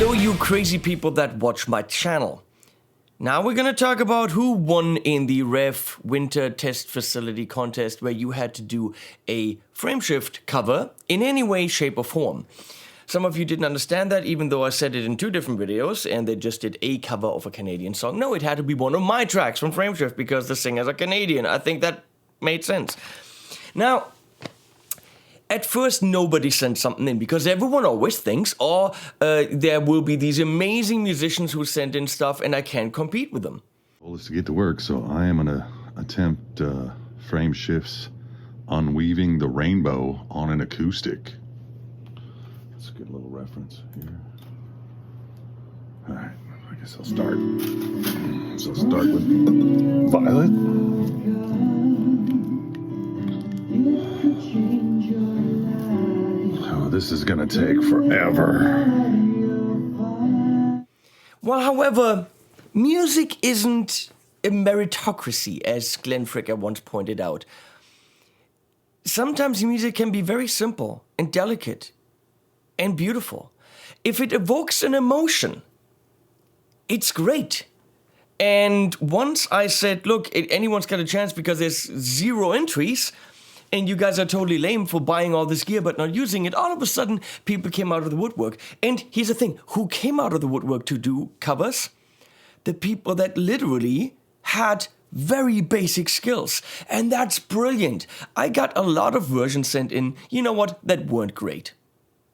Hello, you crazy people that watch my channel. Now we're gonna talk about who won in the Revv Winter Test Facility contest where you had to do a frameshift cover in any way, shape or form. Some of you didn't understand that, even though I said it in 2 different videos and they just did a cover of a Canadian song. No, it had to be one of my tracks from frameshift because the singers are Canadian. I think that made sense. Now, at first, nobody sent something in because everyone always thinks, there will be these amazing musicians who send in stuff and I can't compete with them. Well, is to get to work, so I am going to attempt frame shifts unweaving the rainbow on an acoustic. That's a good little reference here. All right, I guess I'll start. So I'll start with Violet. Oh, this is gonna take forever. Well, however, music isn't a meritocracy, as Glenn Fricker once pointed out. Sometimes music can be very simple and delicate and beautiful. If it evokes an emotion, it's great. And once I said, look, anyone's got a chance because there's 0 entries, and you guys are totally lame for buying all this gear but not using it, all of a sudden people came out of the woodwork. And here's the thing, who came out of the woodwork to do covers? The people that literally had very basic skills. And that's brilliant. I got a lot of versions sent in, you know what, that weren't great.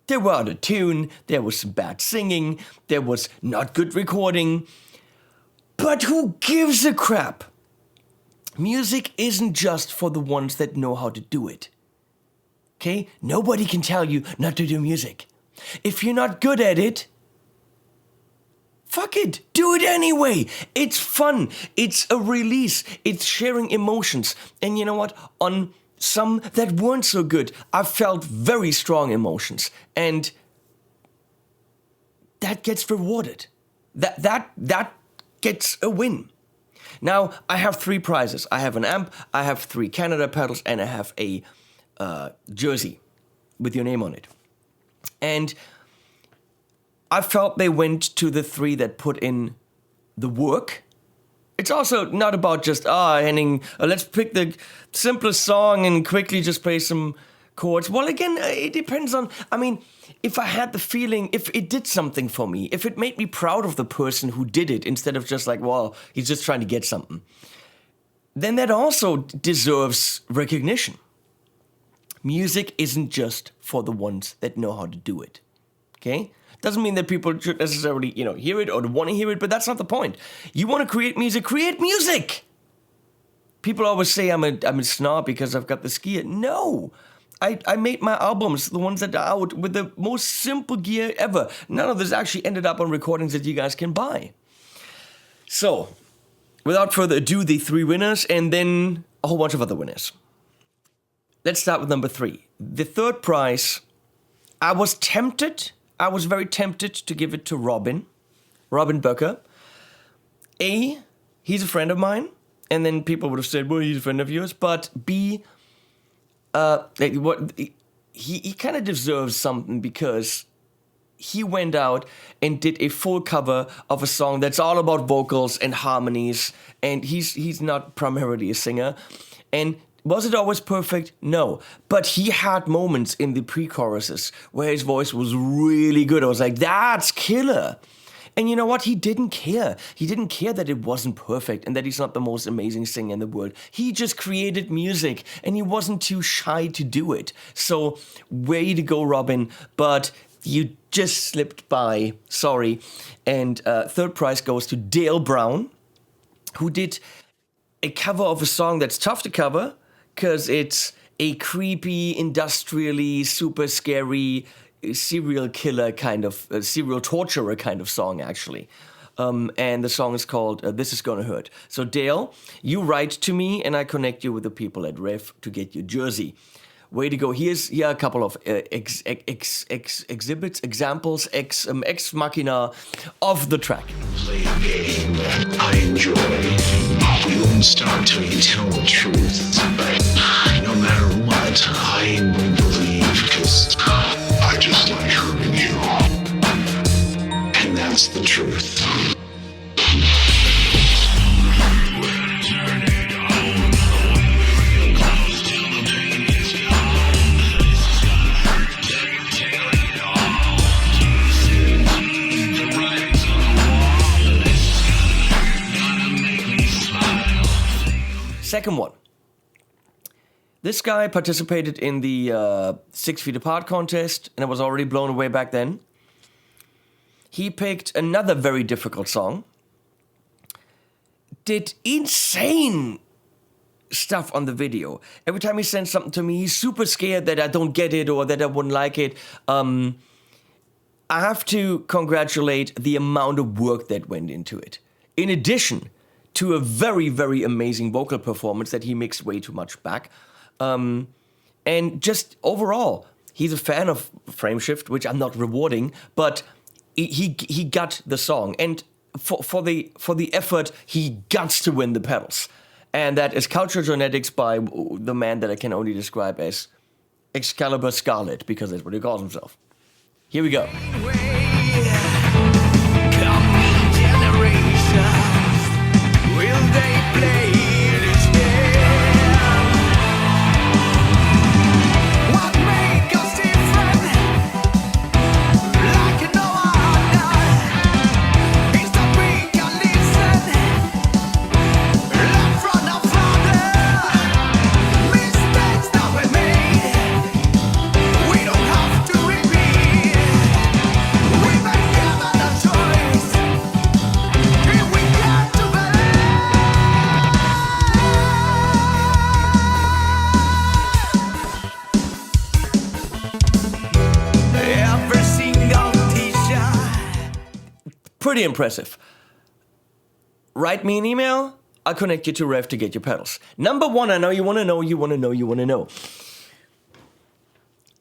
They were out of tune, there was some bad singing, there was not good recording. But who gives a crap? Music isn't just for the ones that know how to do it. Okay? Nobody can tell you not to do music. If you're not good at it, fuck it. Do it anyway. It's fun. It's a release. It's sharing emotions. And you know what? On some that weren't so good, I felt very strong emotions. And that gets rewarded. That gets a win. Now, I have 3 prizes. I have an amp, I have 3 Canada pedals, and I have a jersey with your name on it. And I felt they went to the 3 that put in the work. It's also not about just, Henning, let's pick the simplest song and quickly just play some chords. Well, again, it depends on, if I had the feeling, if it did something for me, if it made me proud of the person who did it, instead of just like, well, he's just trying to get something, then that also deserves recognition. Music isn't just for the ones that know how to do it, okay? Doesn't mean that people should necessarily, hear it or want to hear it, but that's not the point. You want to create music, create music! People always say I'm a snob because I've got this gear. No! I made my albums, the ones that are out, with the most simple gear ever. None of this actually ended up on recordings that you guys can buy. So, without further ado, the 3 winners, and then a whole bunch of other winners. Let's start with number 3. The 3rd prize, I was very tempted to give it to Robin Böcker. A, he's a friend of mine, and then people would have said, well, he's a friend of yours, but B, he kind of deserves something because he went out and did a full cover of a song that's all about vocals and harmonies, and he's not primarily a singer. And was it always perfect? No. But he had moments in the pre-choruses where his voice was really good. I was like, that's killer. And you know what? He didn't care. He didn't care that it wasn't perfect and that he's not the most amazing singer in the world. He just created music and he wasn't too shy to do it. So, way to go, Robin. But you just slipped by. Sorry. And 3rd prize goes to Dale Brown, who did a cover of a song that's tough to cover because it's a creepy, industrially, super scary serial killer kind of, serial torturer kind of song, actually. And the song is called This Is Gonna Hurt. So Dale, you write to me and I connect you with the people at Revv to get your jersey. Way to go. Here are a couple of examples, ex machina of the track. Play a game that I enjoy. We won't start till you tell the truth. No matter what, I will believe, because I just like hurting you. That's the truth. Second one. This guy participated in the 6 Feet Apart contest, and I was already blown away back then. He picked another very difficult song, did insane stuff on the video. Every time he sends something to me, he's super scared that I don't get it or that I wouldn't like it. I have to congratulate the amount of work that went into it. In addition to a very, very amazing vocal performance that he mixed way too much back. And just overall, he's a fan of Frameshift, which I'm not rewarding, but he got the song. And for the effort, he guts to win the pedals. And that is Cultural Genetics by the man that I can only describe as Excalibur Scarlet, because that's what he calls himself. Here we go. Will they play this game? What make us different? Like no other, is that we can listen, learn from our father. Mistakes that we made, we don't have to repeat. We've been given a choice, if we got to believe. Every single t-shirt. Pretty impressive. Write me an email. I'll connect you to Revv to get your pedals. Number one, I know you want to know.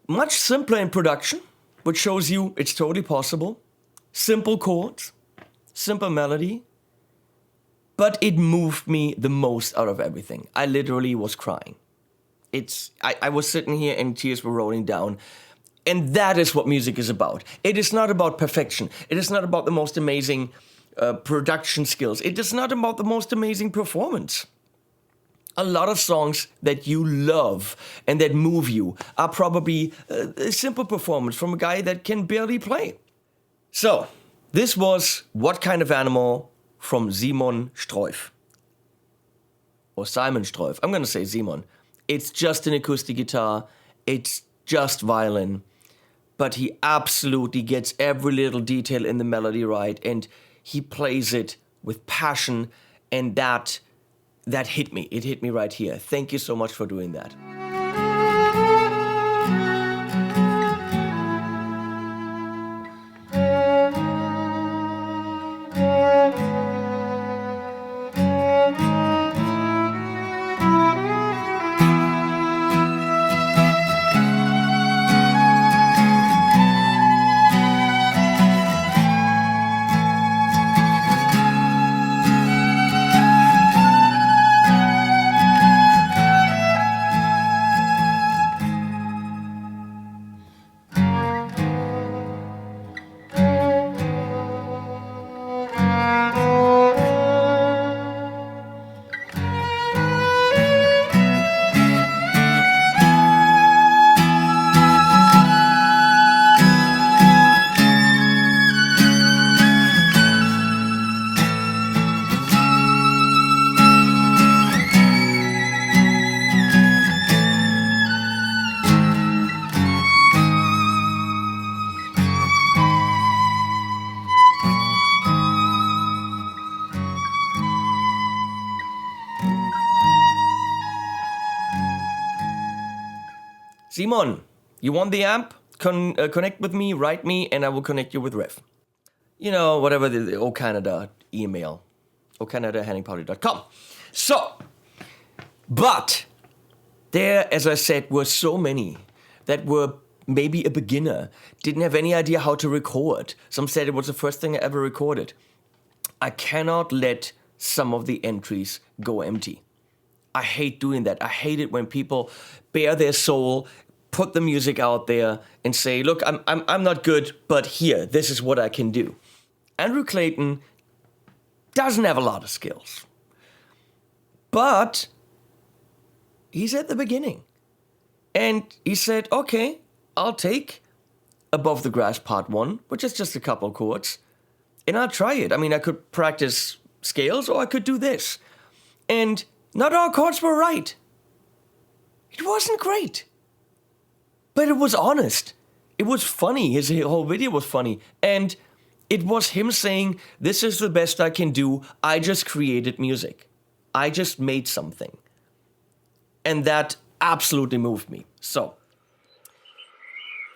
Much simpler in production, which shows you it's totally possible. Simple chords, simple melody. But it moved me the most out of everything. I literally was crying. I was sitting here and tears were rolling down. And that is what music is about. It is not about perfection. It is not about the most amazing production skills. It is not about the most amazing performance. A lot of songs that you love and that move you are probably a simple performance from a guy that can barely play. So, this was What Kind of Animal from Simon Streuf. Or Simon Streuf. I'm going to say Simon. It's just an acoustic guitar. It's just violin. But he absolutely gets every little detail in the melody right, and he plays it with passion, and that hit me. It hit me right here. Thank you so much for doing that. Simon, you want the amp? Connect with me, write me, and I will connect you with Revv. You know, whatever the O Canada email. ocanada@henningparty.com. So, but there, as I said, were so many that were maybe a beginner, didn't have any idea how to record. Some said it was the first thing I ever recorded. I cannot let some of the entries go empty. I hate doing that. I hate it when people bare their soul, put the music out there and say, look, I'm not good, but here, this is what I can do. Andrew Clayton doesn't have a lot of skills. But he's at the beginning. And he said, okay, I'll take Above the Grass Part 1, which is just a couple chords, and I'll try it. I mean, I could practice scales or I could do this. And not all chords were right. It wasn't great. But it was honest. It was funny. His whole video was funny. And it was him saying, this is the best I can do. I just created music. I just made something. And that absolutely moved me. So.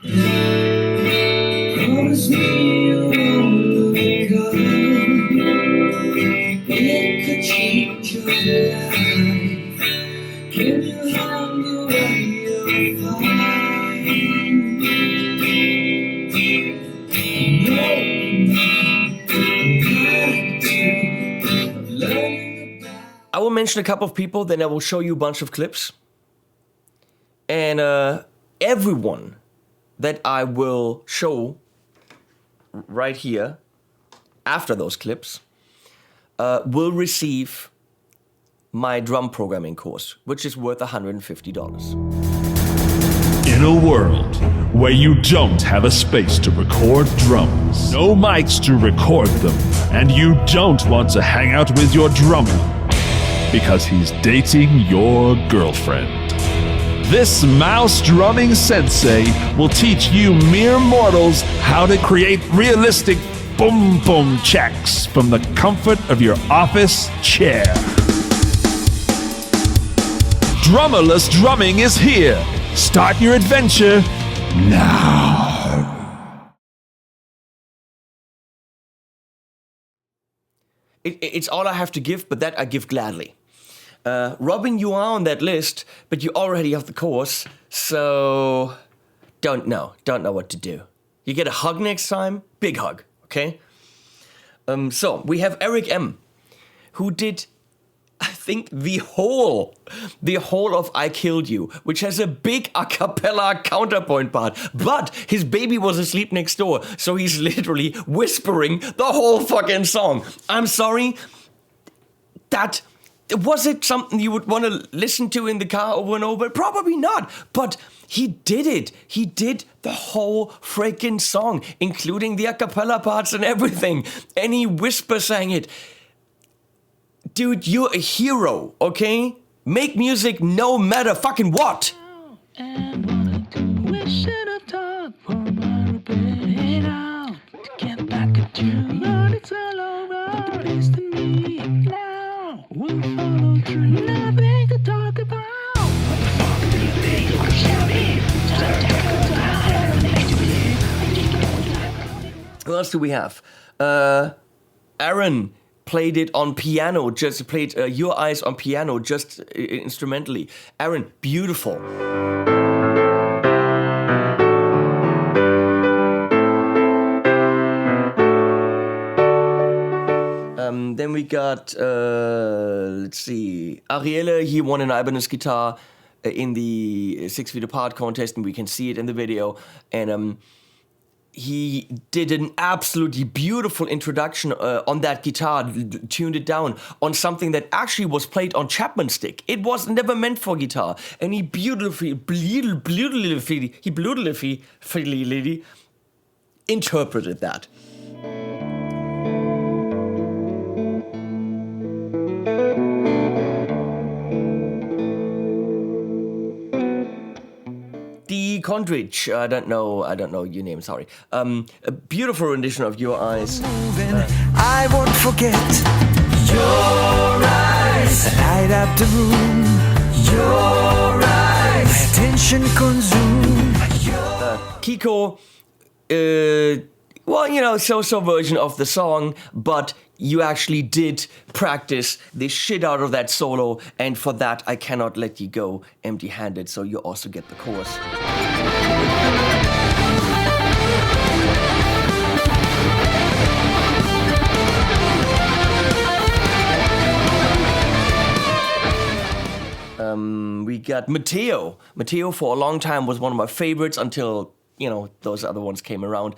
Promise me you won't let go. It could change your life. Can you handle what you'll find? I will mention a couple of people, then I will show you a bunch of clips. And everyone that I will show right here after those clips will receive my drum programming course, which is worth $150. In a world where you don't have a space to record drums, no mics to record them, and you don't want to hang out with your drummer because he's dating your girlfriend, this mouse drumming sensei will teach you mere mortals how to create realistic boom boom checks from the comfort of your office chair. Drummerless drumming is here. Start your adventure now. It's all I have to give, but that I give gladly. Robin, you are on that list, but you already have the course, so don't know what to do. You get a hug next time, big hug, okay? So we have Eric M, who did, I think, the whole of I Killed You, which has a big a cappella counterpoint part, but his baby was asleep next door, so he's literally whispering the whole fucking song. I'm sorry, was it something you would want to listen to in the car over and over? Probably not, but he did it. He did the whole freaking song, including the a cappella parts and everything, and he whisper sang it. Dude, you're a hero, okay? Make music no matter fucking what. And wanna do, we should have talked for my bed out to get back at you. But it's all over, the best in me. Now we'll follow through. Nothing to talk about. What the fuck do you think you're shouting? Who else do we have? Aaron played it on piano, just played Your Eyes on piano, just instrumentally. Aaron, beautiful. Then we got, let's see, Arielle, he won an Ibanez guitar in the 6 Feet Apart contest, and we can see it in the video. And he did an absolutely beautiful introduction on that guitar, tuned it down on something that actually was played on Chapman stick. It was never meant for guitar, and he beautifully interpreted that. D. Condridge, I don't know your name, sorry. A beautiful rendition of Your Eyes. I won't forget your eyes. The night after room. Your eyes. My attention consumed. Kiko, well, you know, so version of the song, but you actually did practice the shit out of that solo, and for that I cannot let you go empty-handed, so you also get the course. We got Matteo. Matteo for a long time was one of my favorites until, you know, those other ones came around.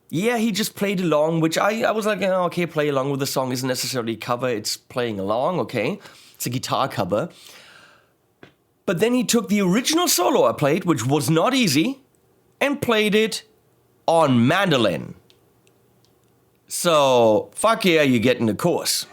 Yeah, he just played along, which I was like, oh, okay, play along with the song isn't necessarily a cover, it's playing along, okay. It's a guitar cover. But then he took the original solo I played, which was not easy, and played it on mandolin. So, fuck yeah, you're getting the course.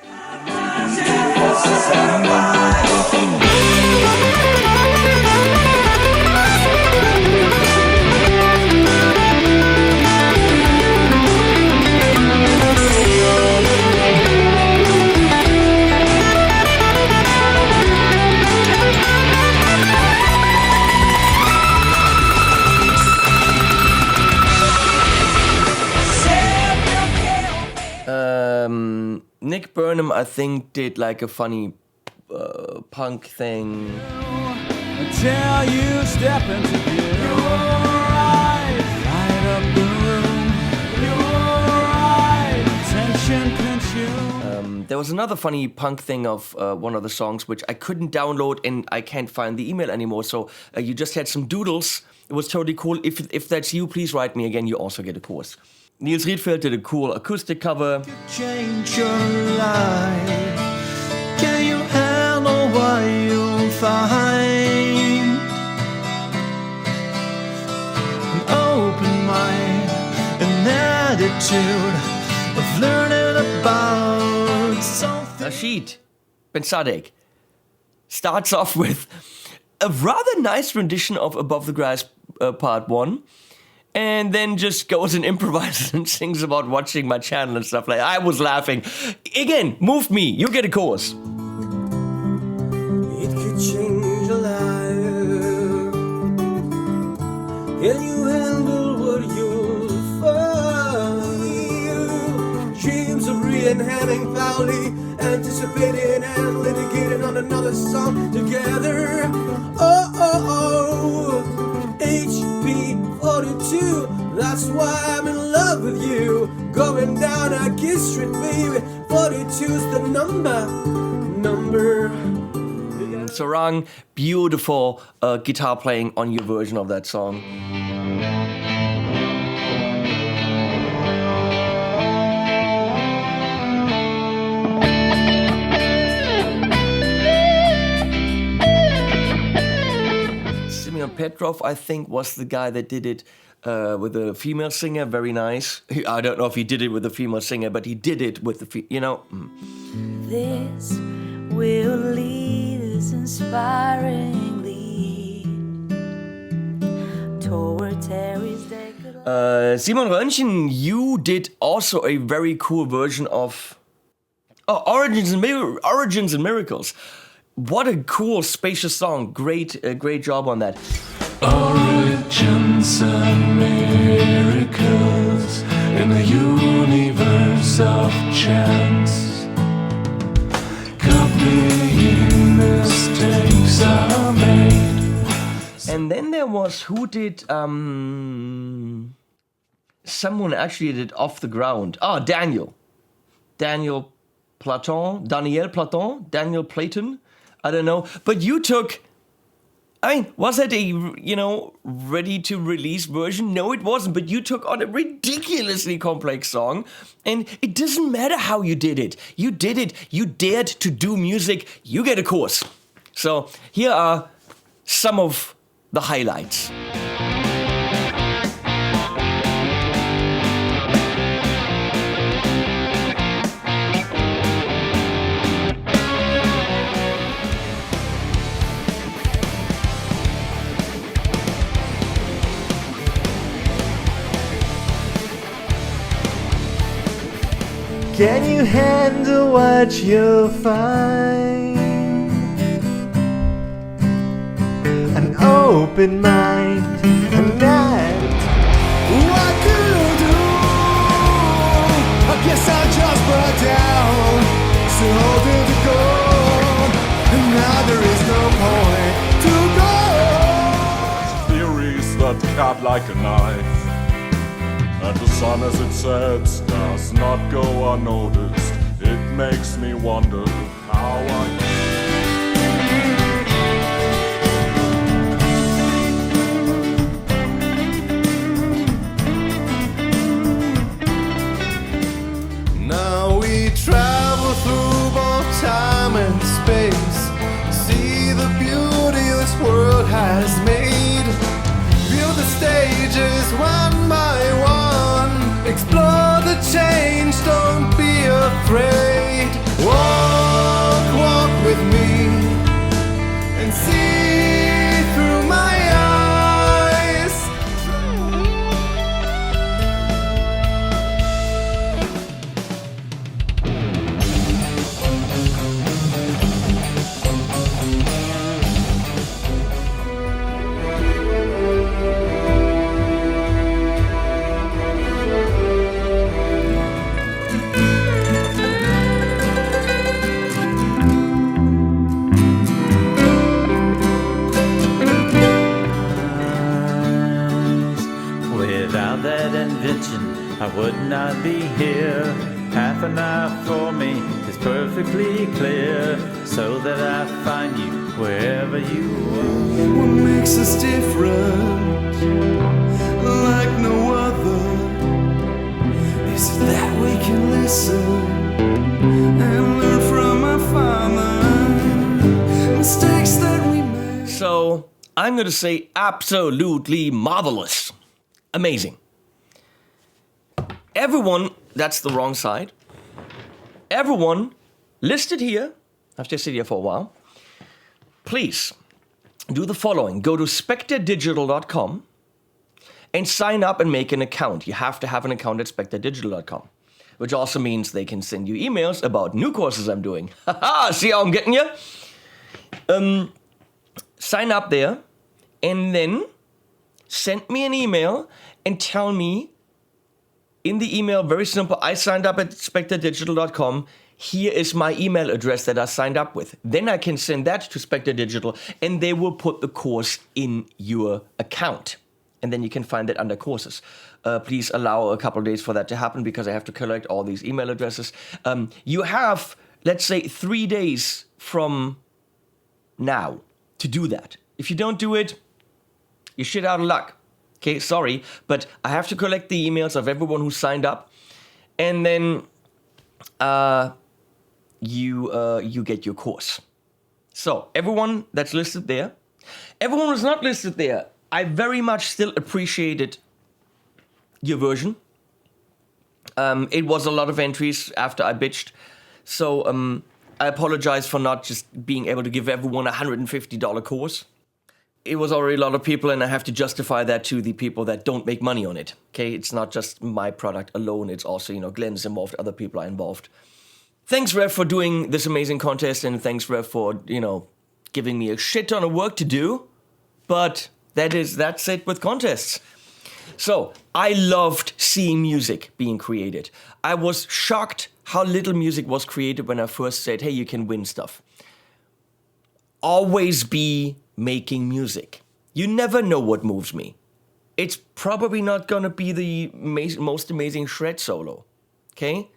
Nick Burnham, I think, did like a funny punk thing. Until you step into view. Your eyes light up the room. Your eyes, tension pinch you. There was another funny punk thing of one of the songs which I couldn't download and I can't find the email anymore. So you just had some doodles. It was totally cool. If that's you, please write me again. You also get a course. Niels Riedfeld did a cool acoustic cover. Change your life. Can you handle what you'll find? An open mind, an attitude of learning about something. Rashid Ben Sadek starts off with a rather nice rendition of Above the Grass Part 1. And then just goes and improvises and sings about watching my channel and stuff like that. I was laughing. Again, move me. You get a course. It could change your life. Can you handle what you'll find? Dreams of re-inhabiting proudly, anticipating and litigating on another song together. Oh, oh, oh. HP 42, that's why I'm in love with you. Going down a Kiss Street, baby. 42's the number. Sarang, beautiful guitar playing on your version of that song. Petrov, I think, was the guy that did it with a female singer. Very nice. I don't know if he did it with a female singer, but he did it with the This will lead us inspiringly toward Terry's day. Simon Röntgen, you did also a very cool version of Origins and Miracles. What a cool, spacious song. Great job on that. Origins and miracles in a universe of chance. Copying mistakes are made. And then there was who did someone actually did Off the Ground. Daniel Platon. I don't know. But you took, was that a, ready to release version? No, it wasn't. But you took on a ridiculously complex song. And it doesn't matter how you did it. You did it. You dared to do music. You get a course. So here are some of the highlights. Can you handle what you'll find? An open mind, an act. What could you do? I guess I just brought down, still holding the goal, and now there is no point to go. Theories that cut like a knife. And the sun as it sets does not go unnoticed. It makes me wonder how I... not be here. Half an hour for me is perfectly clear, so that I find you wherever you are. What makes us different, like no other, is that we can listen and learn from our father, mistakes that we made. So I'm going to say absolutely marvelous. Amazing. Everyone, that's the wrong side. Everyone listed here, I've just sit here for a while, please do the following. Go to spectredigital.com and sign up and make an account. You have to have an account at spectredigital.com, which also means they can send you emails about new courses I'm doing. Haha, see how I'm getting you? Sign up there and then send me an email and tell me in the email, very simple, I signed up at spectredigital.com. Here is my email address that I signed up with. Then I can send that to Spectre Digital and they will put the course in your account. And then you can find it under courses. Please allow a couple of days for that to happen because I have to collect all these email addresses. You have, let's say, 3 days from now to do that. If you don't do it, you're shit out of luck. Okay, sorry, but I have to collect the emails of everyone who signed up, and then you get your course. So everyone that's listed there, everyone who's not listed there, I very much still appreciated your version. It was a lot of entries after I bitched, so I apologize for not just being able to give everyone a $150 course. It was already a lot of people, and I have to justify that to the people that don't make money on it. Okay, it's not just my product alone. It's also, Glenn's involved, other people are involved. Thanks, Revv, for doing this amazing contest, and thanks, Revv, for, giving me a shit ton of work to do. But that's it with contests. So, I loved seeing music being created. I was shocked how little music was created when I first said, hey, you can win stuff. Always be making music. You never know what moves me. It's probably not gonna be the most amazing shred solo. Okay?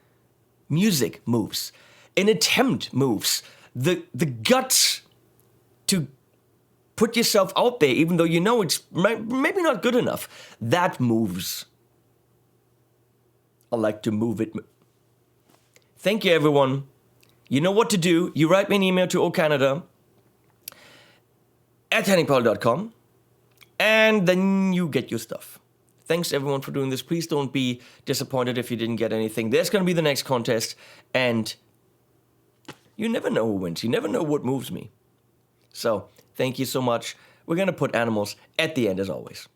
Music moves. An attempt moves. The guts to put yourself out there, even though you know it's maybe not good enough, that moves. I like to move it. Thank you, everyone. You know what to do. You write me an email to ocanada@henningpaul.com, and then you get your stuff. Thanks, everyone, for doing this. Please don't be disappointed if you didn't get anything. There's going to be the next contest, and you never know who wins. You never know what moves me. So, thank you so much. We're going to put animals at the end, as always.